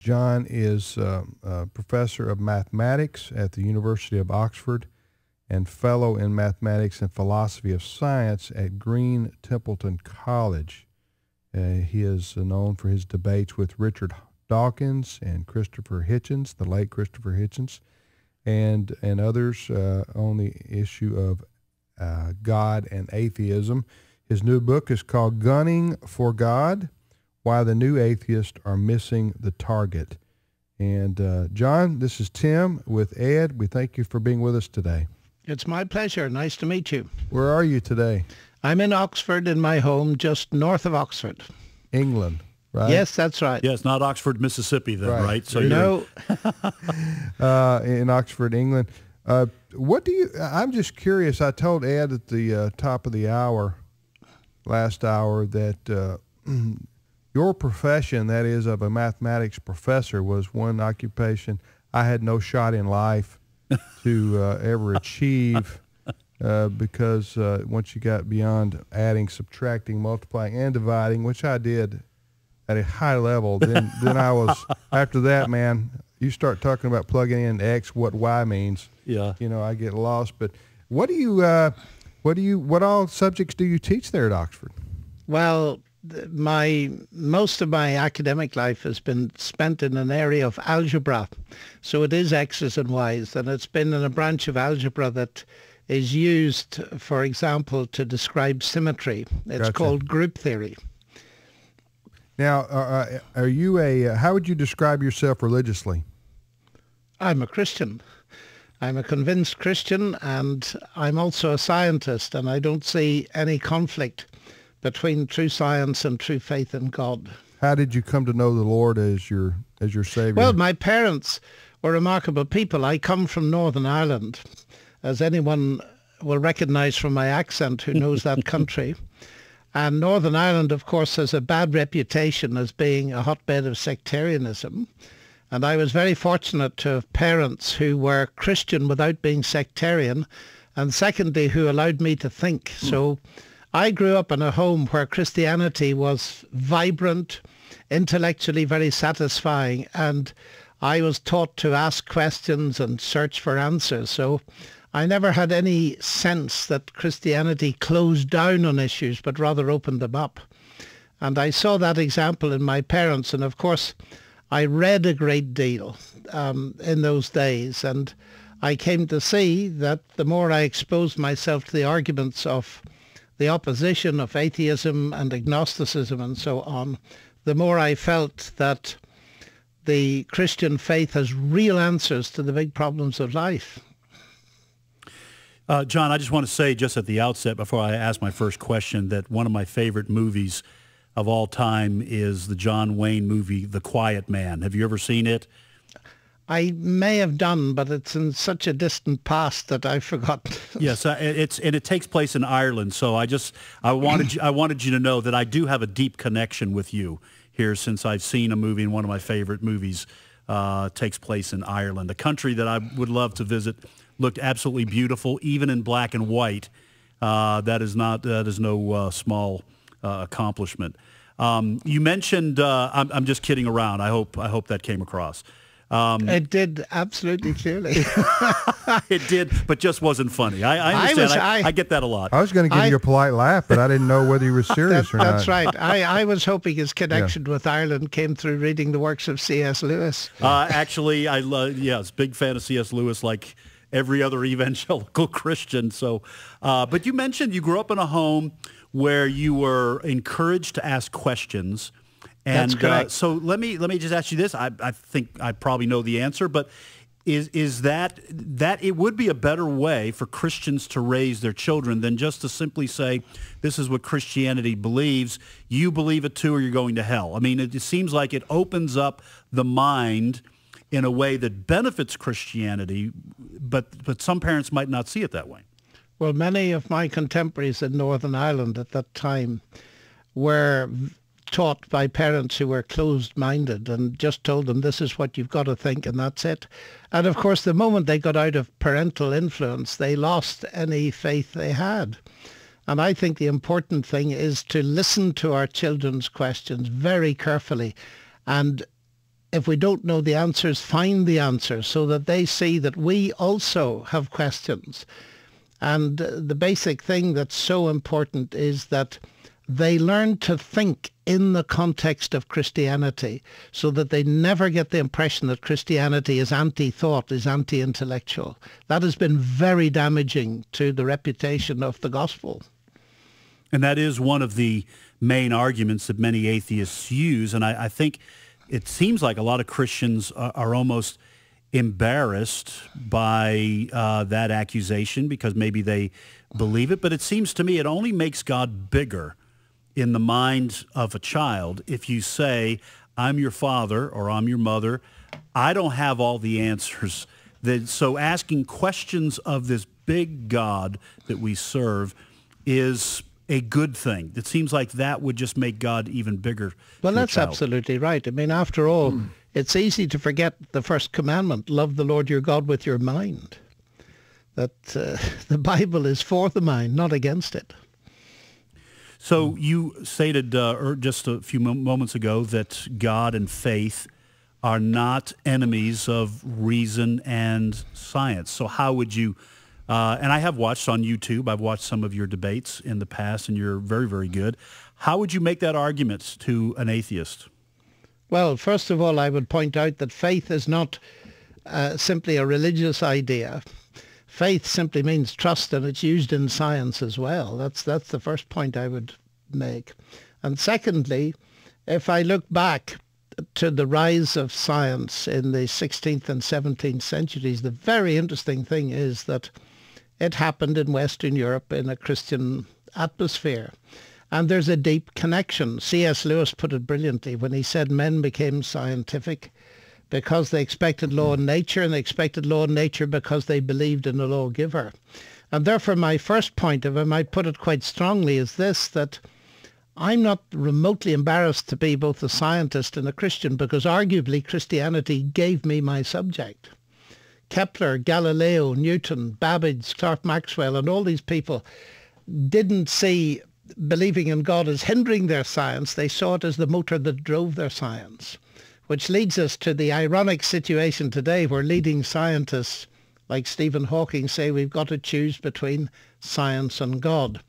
John is a professor of mathematics at the University of Oxford and fellow in mathematics and philosophy of science at Green Templeton College. He is known for his debates with Richard Dawkins and Christopher Hitchens, the late Christopher Hitchens, and others on the issue of God and atheism. His new book is called Gunning for God: Why the New Atheists Are Missing the Target. And John, this is Tim with Ed. We thank you for being with us today. It's my pleasure. Nice to meet you. Where are you today? I'm in Oxford, in my home, just north of Oxford. England, right? Yes, that's right. Yes, not Oxford, Mississippi then, right? So no. In Oxford, England. I'm just curious. I told Ed at the top of the last hour, that your profession, that is of a mathematics professor, was one occupation I had no shot in life to ever achieve, because once you got beyond adding, subtracting, multiplying, and dividing, which I did at a high level, then I was, after that, man, you start talking about plugging in X, what Y means. Yeah. I get lost. But what all subjects do you teach there at Oxford? Well, most of my academic life has been spent in an area of algebra. So it is X's and Y's, and it's been in a branch of algebra that is used, for example, to describe symmetry. It's Gotcha. called group theory. Now, are you how would you describe yourself religiously? I'm a Christian. I'm a convinced Christian, and I'm also a scientist, and I don't see any conflict between true science and true faith in God. How did you come to know the Lord as your Savior? Well, my parents were remarkable people. I come from Northern Ireland, as anyone will recognize from my accent who knows that country. And Northern Ireland, of course, has a bad reputation as being a hotbed of sectarianism. And I was very fortunate to have parents who were Christian without being sectarian, and secondly, who allowed me to think. So I grew up in a home where Christianity was vibrant, intellectually very satisfying, and I was taught to ask questions and search for answers. So I never had any sense that Christianity closed down on issues, but rather opened them up. And I saw that example in my parents, and of course I read a great deal in those days, and I came to see that the more I exposed myself to the arguments of the opposition of atheism and agnosticism and so on, the more I felt that the Christian faith has real answers to the big problems of life. John, I just want to say just at the outset, before I ask my first question, that one of my favorite movies of all time is the John Wayne movie, The Quiet Man. Have you ever seen it? I may have done, but it's in such a distant past that I forgot. Yes, it takes place in Ireland. So I wanted you to know that I do have a deep connection with you here, since I've seen a movie, and one of my favorite movies takes place in Ireland, a country that I would love to visit. Looked absolutely beautiful, even in black and white. That is no small accomplishment. You mentioned, I'm just kidding around. I hope that came across. It did, absolutely clearly. It did, but just wasn't funny. I understand. I get that a lot. I was going to give you a polite laugh, but I didn't know whether you were serious or not. That's right. I was hoping his connection with Ireland came through reading the works of C.S. Lewis. Actually, I was a big fan of C.S. Lewis, like every other evangelical Christian. So, but you mentioned you grew up in a home where you were encouraged to ask questions. And that's correct. So let me just ask you this. I think I probably know the answer, but is that it would be a better way for Christians to raise their children than just to simply say, this is what Christianity believes, you believe it too, or you're going to hell. I mean, it seems like it opens up the mind in a way that benefits Christianity, but some parents might not see it that way. Well, many of my contemporaries in Northern Ireland at that time were taught by parents who were closed-minded and just told them, this is what you've got to think, and that's it. And of course, the moment they got out of parental influence, they lost any faith they had. And I think the important thing is to listen to our children's questions very carefully and if we don't know the answers, find the answers so that they see that we also have questions. And the basic thing that's so important is that they learn to think in the context of Christianity so that they never get the impression that Christianity is anti-thought, is anti-intellectual. That has been very damaging to the reputation of the gospel. And that is one of the main arguments that many atheists use. And I think it seems like a lot of Christians are almost embarrassed by that accusation because maybe they believe it. But it seems to me it only makes God bigger in the mind of a child if you say, I'm your father or I'm your mother. I don't have all the answers. So asking questions of this big God that we serve is a good thing. It seems like that would just make God even bigger. Well, that's absolutely right. I mean, after all, it's easy to forget the first commandment, love the Lord your God with your mind. That the Bible is for the mind, not against it. So you stated just a few moments ago that God and faith are not enemies of reason and science. So how would you, and I have watched on YouTube, I've watched some of your debates in the past, and you're very, very good. How would you make that argument to an atheist? Well, first of all, I would point out that faith is not simply a religious idea. Faith simply means trust, and it's used in science as well. That's the first point I would make. And secondly, if I look back to the rise of science in the 16th and 17th centuries, the very interesting thing is that it happened in Western Europe in a Christian atmosphere. And there's a deep connection. C.S. Lewis put it brilliantly when he said men became scientific because they expected law in nature, and they expected law in nature because they believed in a lawgiver. And therefore my first point, if I might put it quite strongly, is this, that I'm not remotely embarrassed to be both a scientist and a Christian because arguably Christianity gave me my subject. Kepler, Galileo, Newton, Babbage, Clerk Maxwell, and all these people didn't see believing in God as hindering their science. They saw it as the motor that drove their science, which leads us to the ironic situation today where leading scientists like Stephen Hawking say we've got to choose between science and God.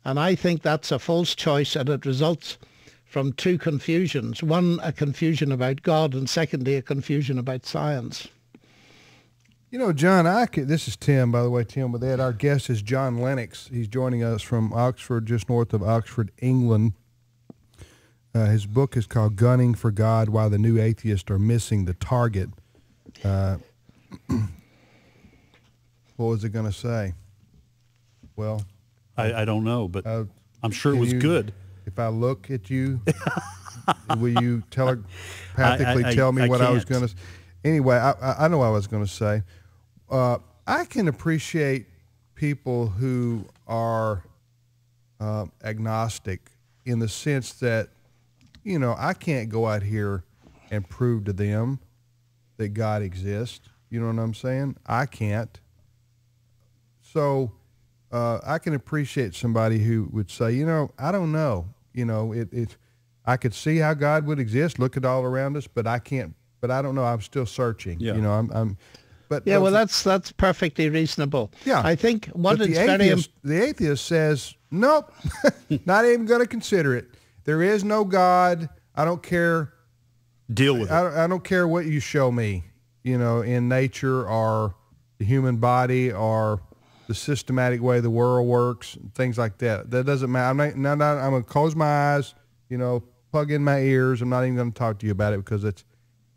And I think that's a false choice, and it results from two confusions. One, a confusion about God, and secondly, a confusion about science. You know, John, this is Tim, by the way, Tim with Ed. Our guest is John Lennox. He's joining us from Oxford, just north of Oxford, England. His book is called Gunning for God, Why the New Atheists Are Missing the Target. What was it going to say? Well, I don't know, but I'm sure it was good. If I look at you, will you telepathically tell me what I was going to say? Anyway, I know what I was going to say. I can appreciate people who are agnostic in the sense that, you know, I can't go out here and prove to them that God exists. You know what I'm saying? I can't. So I can appreciate somebody who would say, you know, I don't know. You know, I could see how God would exist, look at all around us, but I can't. But I don't know. I'm still searching. Yeah. You know, well, that's perfectly reasonable. Yeah. I think the atheist says, nope, not even going to consider it. There is no God. I don't care. Deal with it. I don't care what you show me, you know, in nature or the human body or the systematic way the world works, things like that. That doesn't matter. I'm going to close my eyes, you know, plug in my ears. I'm not even going to talk to you about it because it's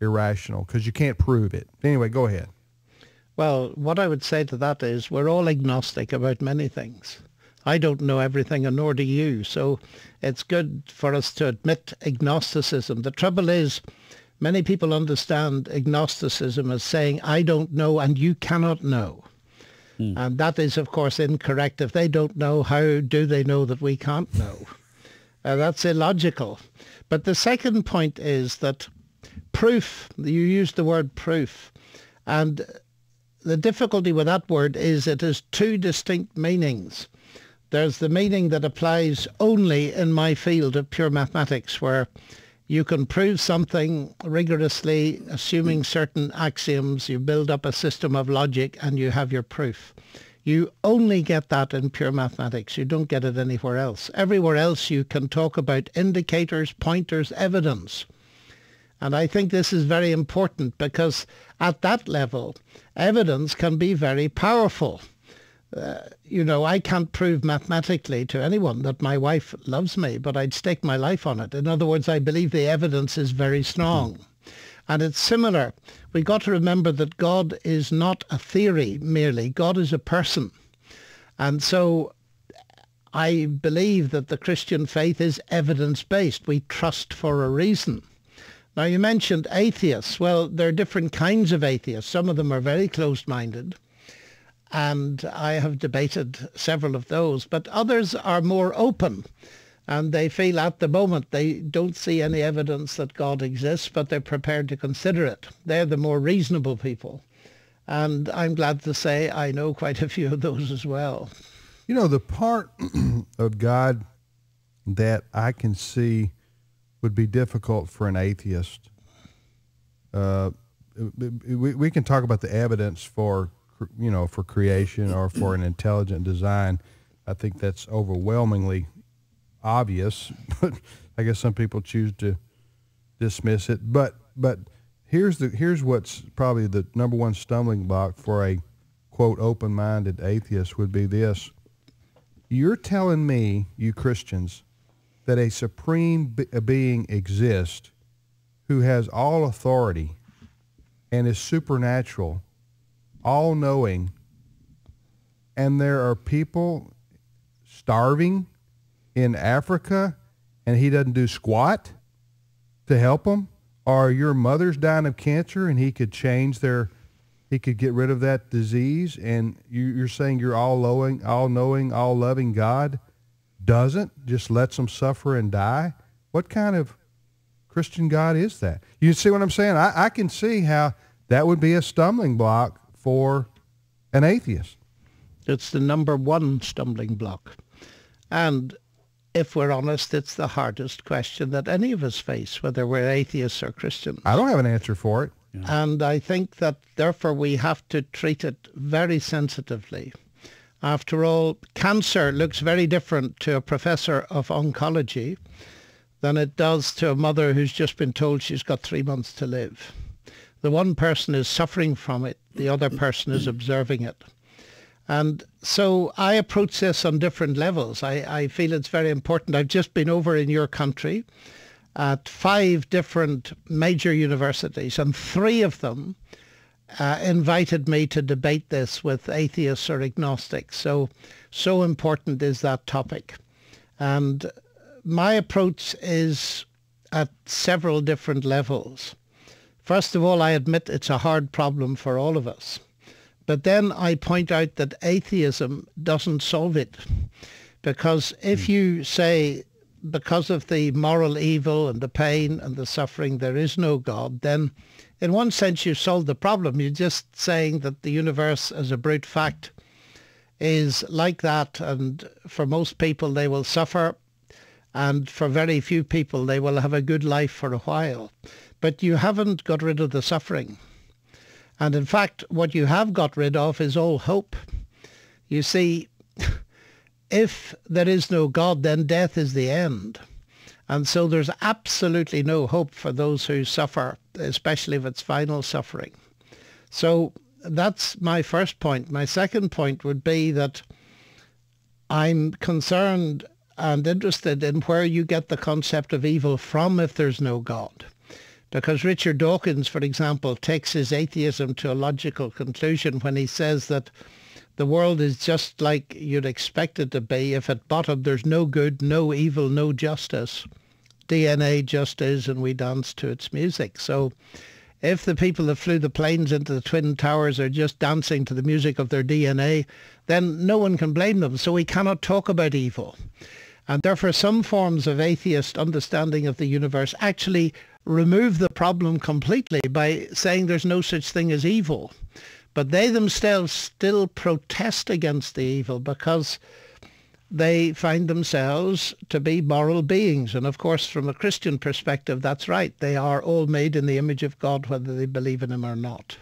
irrational, because you can't prove it. Anyway, go ahead. Well, what I would say to that is we're all agnostic about many things. I don't know everything, and nor do you. So it's good for us to admit agnosticism. The trouble is, many people understand agnosticism as saying, I don't know and you cannot know. And that is, of course, incorrect. If they don't know, how do they know that we can't know? That's illogical. But the second point is that proof, you used the word proof, and the difficulty with that word is it has two distinct meanings. There's the meaning that applies only in my field of pure mathematics, where You can prove something rigorously, assuming certain axioms. You build up a system of logic and you have your proof. You only get that in pure mathematics. You don't get it anywhere else. Everywhere else you can talk about indicators, pointers, evidence. And I think this is very important because at that level, evidence can be very powerful. I can't prove mathematically to anyone that my wife loves me, but I'd stake my life on it. In other words, I believe the evidence is very strong. And it's similar. We got to remember that God is not a theory merely. God is a person. And so I believe that the Christian faith is evidence-based. We trust for a reason. Now, you mentioned atheists. Well, there are different kinds of atheists. Some of them are very closed-minded. And I have debated several of those, but others are more open, and they feel at the moment they don't see any evidence that God exists, but they're prepared to consider it. They're the more reasonable people, and I'm glad to say I know quite a few of those as well. The part of God that I can see would be difficult for an atheist, we can talk about the evidence for creation or for an intelligent design. I think that's overwhelmingly obvious, but I guess some people choose to dismiss it. But here's what's probably the number one stumbling block for a, quote, open-minded atheist would be this. You're telling me, you Christians, that a supreme being exists who has all authority and is supernatural, all-knowing, and there are people starving in Africa and he doesn't do squat to help them? Or your mother's dying of cancer and he could get rid of that disease, and you're saying you're all-knowing, all-loving God doesn't, just lets them suffer and die? What kind of Christian God is that? You see what I'm saying? I can see how that would be a stumbling block for an atheist. It's the number one stumbling block. And if we're honest, it's the hardest question that any of us face, whether we're atheists or Christians. I don't have an answer for it. Yeah. And I think that therefore we have to treat it very sensitively. After all, cancer looks very different to a professor of oncology than it does to a mother who's just been told she's got 3 months to live. The one person is suffering from it, the other person is observing it. And so I approach this on different levels. I feel it's very important. I've just been over in your country at 5 different major universities, and 3 of them invited me to debate this with atheists or agnostics. So important is that topic. And my approach is at several different levels. First of all, I admit it's a hard problem for all of us. But then I point out that atheism doesn't solve it. Because if you say, because of the moral evil and the pain and the suffering, there is no God, then in one sense you solve the problem. You're just saying that the universe as a brute fact is like that, and for most people they will suffer, and for very few people they will have a good life for a while. But you haven't got rid of the suffering. And in fact, what you have got rid of is all hope. You see, if there is no God, then death is the end. And so there's absolutely no hope for those who suffer, especially if it's final suffering. So that's my first point. My second point would be that I'm concerned and interested in where you get the concept of evil from if there's no God. Because Richard Dawkins, for example, takes his atheism to a logical conclusion when he says that the world is just like you'd expect it to be if at bottom there's no good, no evil, no justice. DNA just is, and we dance to its music. So if the people that flew the planes into the Twin Towers are just dancing to the music of their DNA, then no one can blame them. So we cannot talk about evil. And therefore some forms of atheist understanding of the universe actually remove the problem completely by saying there's no such thing as evil. But they themselves still protest against the evil because they find themselves to be moral beings. And of course, from a Christian perspective, that's right. They are all made in the image of God, whether they believe in him or not.